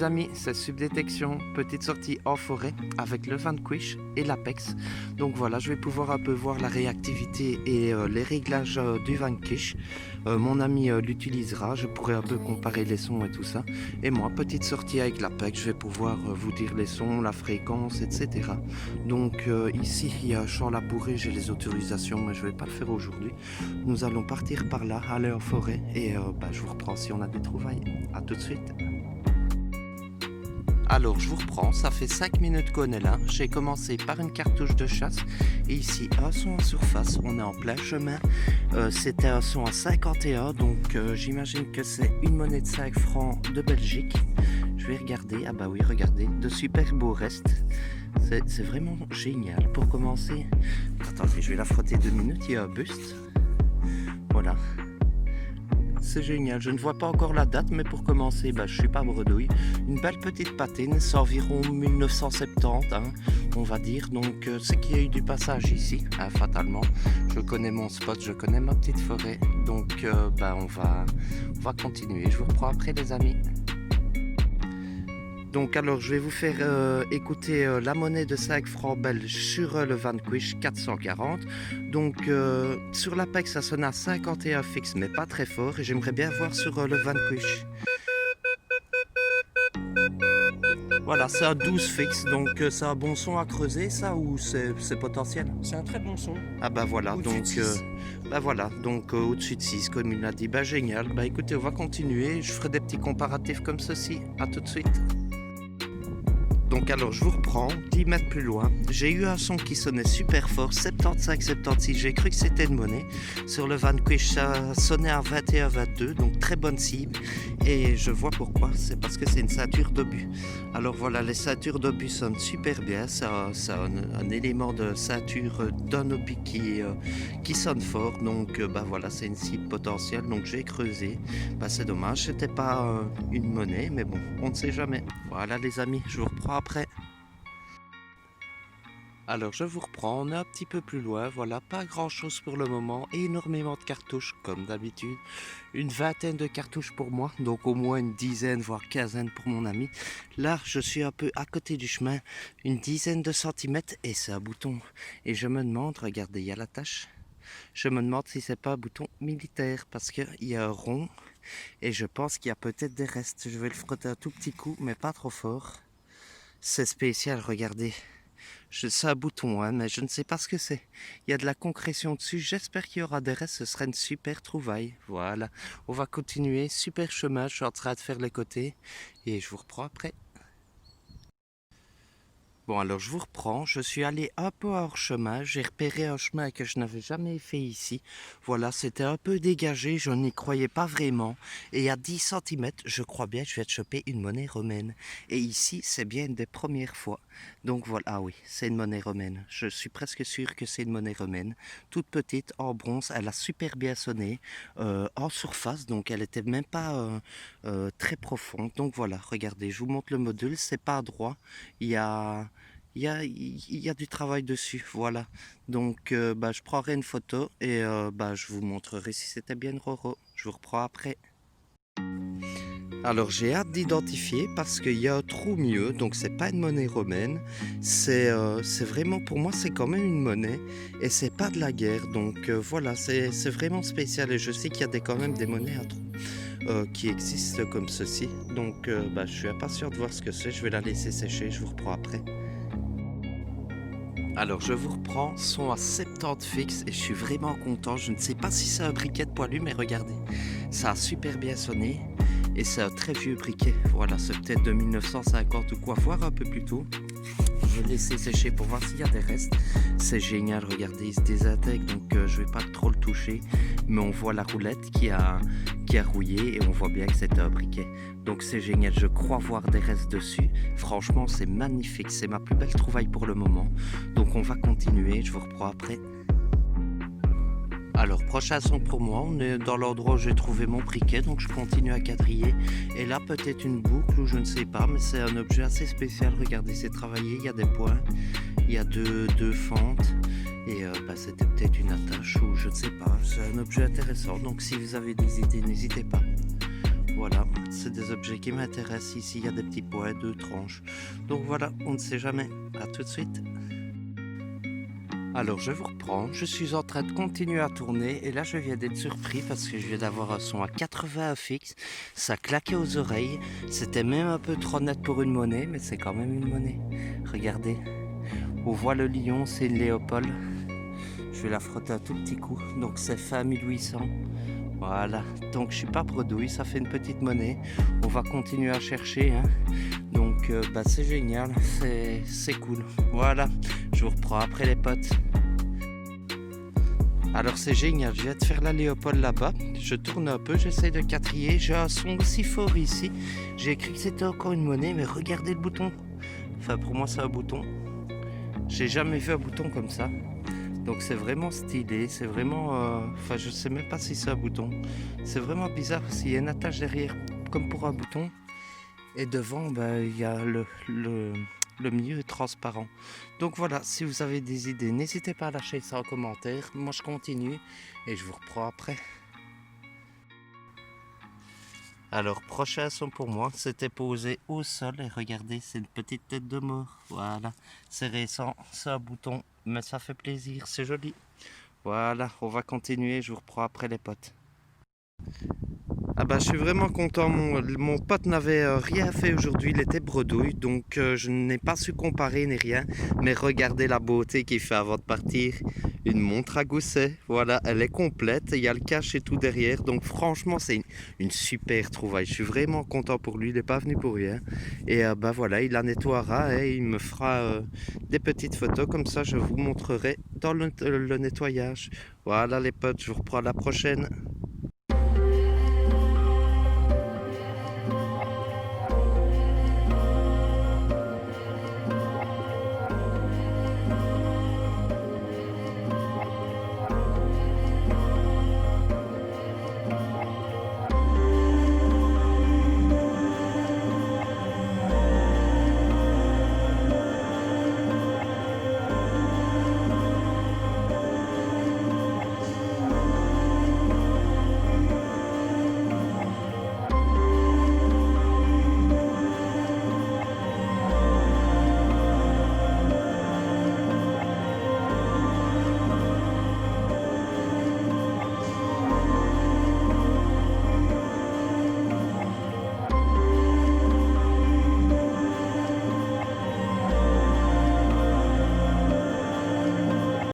les amis, c'est Subdétection, petite sortie en forêt avec le Vanquish et l'Apex. Donc voilà, je vais pouvoir un peu voir la réactivité et les réglages du Vanquish. Mon ami l'utilisera, je pourrai un peu comparer les sons et tout ça. Et moi, petite sortie avec l'Apex, je vais pouvoir vous dire les sons, la fréquence, etc. Donc ici, il y a un champ labouré, j'ai les autorisations, mais je ne vais pas le faire aujourd'hui. Nous allons partir par là, aller en forêt et je vous reprends si on a des trouvailles. A tout de suite. Alors je vous reprends, ça fait 5 minutes qu'on est là. J'ai commencé par une cartouche de chasse et ici un son en surface, on est en plein chemin. C'était un son à 51, donc j'imagine que c'est une monnaie de 5 francs de Belgique. Je vais regarder, ah bah oui regardez, de super beaux restes. C'est vraiment génial pour commencer. Attendez, je vais la frotter 2 minutes, il y a un buste. Voilà. C'est génial, je ne vois pas encore la date, mais pour commencer, je suis pas bredouille. Une belle petite patine, c'est environ 1970, on va dire. Donc c'est qu'il y a eu du passage ici, fatalement. Je connais mon spot, je connais ma petite forêt. Donc on va continuer. Je vous reprends après les amis. Donc alors je vais vous faire écouter la monnaie de 5 francs belges sur le Vanquish 440. Donc sur l'Apex ça sonne à 51 fixe mais pas très fort et j'aimerais bien voir sur le Vanquish. Voilà, c'est un 12 fixe, donc c'est un bon son à creuser ça ou c'est potentiel? C'est un très bon son. Ah bah voilà, donc au-dessus de 6 comme il l'a dit, génial. Écoutez, on va continuer, je ferai des petits comparatifs comme ceci, à tout de suite. Donc alors je vous reprends, 10 mètres plus loin, j'ai eu un son qui sonnait super fort, 75-76, j'ai cru que c'était une monnaie. Sur le Vanquish ça sonnait à 21-22, donc très bonne cible. Et je vois pourquoi, c'est parce que c'est une ceinture d'obus. Alors voilà, les ceintures d'obus sonnent super bien, ça un élément de ceinture d'un obus qui sonne fort. Donc voilà, c'est une cible potentielle, donc j'ai creusé. C'est dommage, c'était pas une monnaie, mais bon, on ne sait jamais. Voilà les amis, je vous reprends après. Alors je vous reprends, on est un petit peu plus loin, voilà, pas grand chose pour le moment, énormément de cartouches comme d'habitude, une vingtaine de cartouches pour moi, donc au moins une dizaine voire quinzaine pour mon ami. Là je suis un peu à côté du chemin, une dizaine de centimètres et c'est un bouton. Et je me demande, regardez, il y a la tache, je me demande si c'est pas un bouton militaire parce qu'il y a un rond et je pense qu'il y a peut-être des restes. Je vais le frotter un tout petit coup mais pas trop fort. C'est spécial, regardez. C'est un bouton, mais je ne sais pas ce que c'est. Il y a de la concrétion dessus. J'espère qu'il y aura des restes. Ce serait une super trouvaille. Voilà. On va continuer. Super chemin. Je suis en train de faire les côtés. Et je vous reprends après. Bon alors je vous reprends, je suis allé un peu hors chemin, j'ai repéré un chemin que je n'avais jamais fait ici. Voilà, c'était un peu dégagé, je n'y croyais pas vraiment. Et à 10 cm, je crois bien que je vais te choper une monnaie romaine. Et ici, c'est bien une des premières fois. Donc voilà, ah oui, c'est une monnaie romaine. Je suis presque sûr que c'est une monnaie romaine. Toute petite, en bronze, elle a super bien sonné, en surface, donc elle était même pas très profonde. Donc voilà, regardez, je vous montre le module, c'est pas droit, il y a du travail dessus, voilà. Donc je prendrai une photo et je vous montrerai si c'était bien Roro. Je vous reprends après. Alors j'ai hâte d'identifier parce qu'il y a un trou mieux, donc c'est pas une monnaie romaine, c'est vraiment, pour moi c'est quand même une monnaie et c'est pas de la guerre, donc voilà, c'est vraiment spécial et je sais qu'il y a quand même des monnaies à trou qui existent comme ceci, donc je suis impatient de voir ce que c'est, je vais la laisser sécher, je vous reprends après. Alors je vous reprends, son à 70 fixe et je suis vraiment content, je ne sais pas si c'est un briquet de poilu mais regardez, ça a super bien sonné. Et c'est un très vieux briquet, voilà, c'est peut-être de 1950 ou quoi, voire un peu plus tôt. Je vais laisser sécher pour voir s'il y a des restes. C'est génial, regardez, il se désintègre, donc je vais pas trop le toucher. Mais on voit la roulette qui a rouillé et on voit bien que c'est un briquet. Donc c'est génial, je crois voir des restes dessus. Franchement, c'est magnifique, c'est ma plus belle trouvaille pour le moment. Donc on va continuer, je vous reprends après. Alors prochain son pour moi, on est dans l'endroit où j'ai trouvé mon briquet, donc je continue à quadriller. Et là peut-être une boucle ou je ne sais pas, mais c'est un objet assez spécial, regardez c'est travaillé, il y a des points, il y a deux fentes. Et c'était peut-être une attache ou je ne sais pas, c'est un objet intéressant, donc si vous avez des idées n'hésitez pas. Voilà, c'est des objets qui m'intéressent. Ici, il y a des petits pois, 2 tranches. Donc voilà, on ne sait jamais. À tout de suite. Alors je vous reprends, je suis en train de continuer à tourner et là je viens d'être surpris parce que je viens d'avoir un son à 80 fixe, ça claquait aux oreilles, c'était même un peu trop net pour une monnaie, mais c'est quand même une monnaie. Regardez, on voit le lion, c'est une Léopold, je vais la frotter un tout petit coup, donc c'est fin 1800. Voilà, donc je suis pas bredouille, ça fait une petite monnaie, on va continuer à chercher, hein. Donc c'est génial, c'est cool. Voilà, je vous reprends après les potes. Alors c'est génial, je viens de faire la Léopold là-bas, je tourne un peu, j'essaie de quatrier, j'ai un son aussi fort ici. J'ai cru que c'était encore une monnaie, mais regardez le bouton. Enfin pour moi c'est un bouton. J'ai jamais vu un bouton comme ça. Donc c'est vraiment stylé, c'est vraiment... Enfin je sais même pas si c'est un bouton. C'est vraiment bizarre parce qu'il y a une attache derrière comme pour un bouton. Et devant il y a le milieu est transparent. Donc voilà, si vous avez des idées, n'hésitez pas à lâcher ça en commentaire. Moi je continue et je vous reprends après. Alors prochain son pour moi, c'était posé au sol et regardez, c'est une petite tête de mort. Voilà, c'est récent, c'est un bouton, mais ça fait plaisir, c'est joli. Voilà, on va continuer, je vous reprends après les potes. Ah bah je suis vraiment content, mon pote n'avait rien fait aujourd'hui, il était bredouille, donc je n'ai pas su comparer ni rien, mais regardez la beauté qu'il fait avant de partir, une montre à gousset, voilà, elle est complète, il y a le cache et tout derrière, donc franchement c'est une super trouvaille, je suis vraiment content pour lui, il n'est pas venu pour rien, et voilà, il la nettoiera et il me fera des petites photos, comme ça je vous montrerai dans le nettoyage. Voilà les potes, je vous reprends à la prochaine.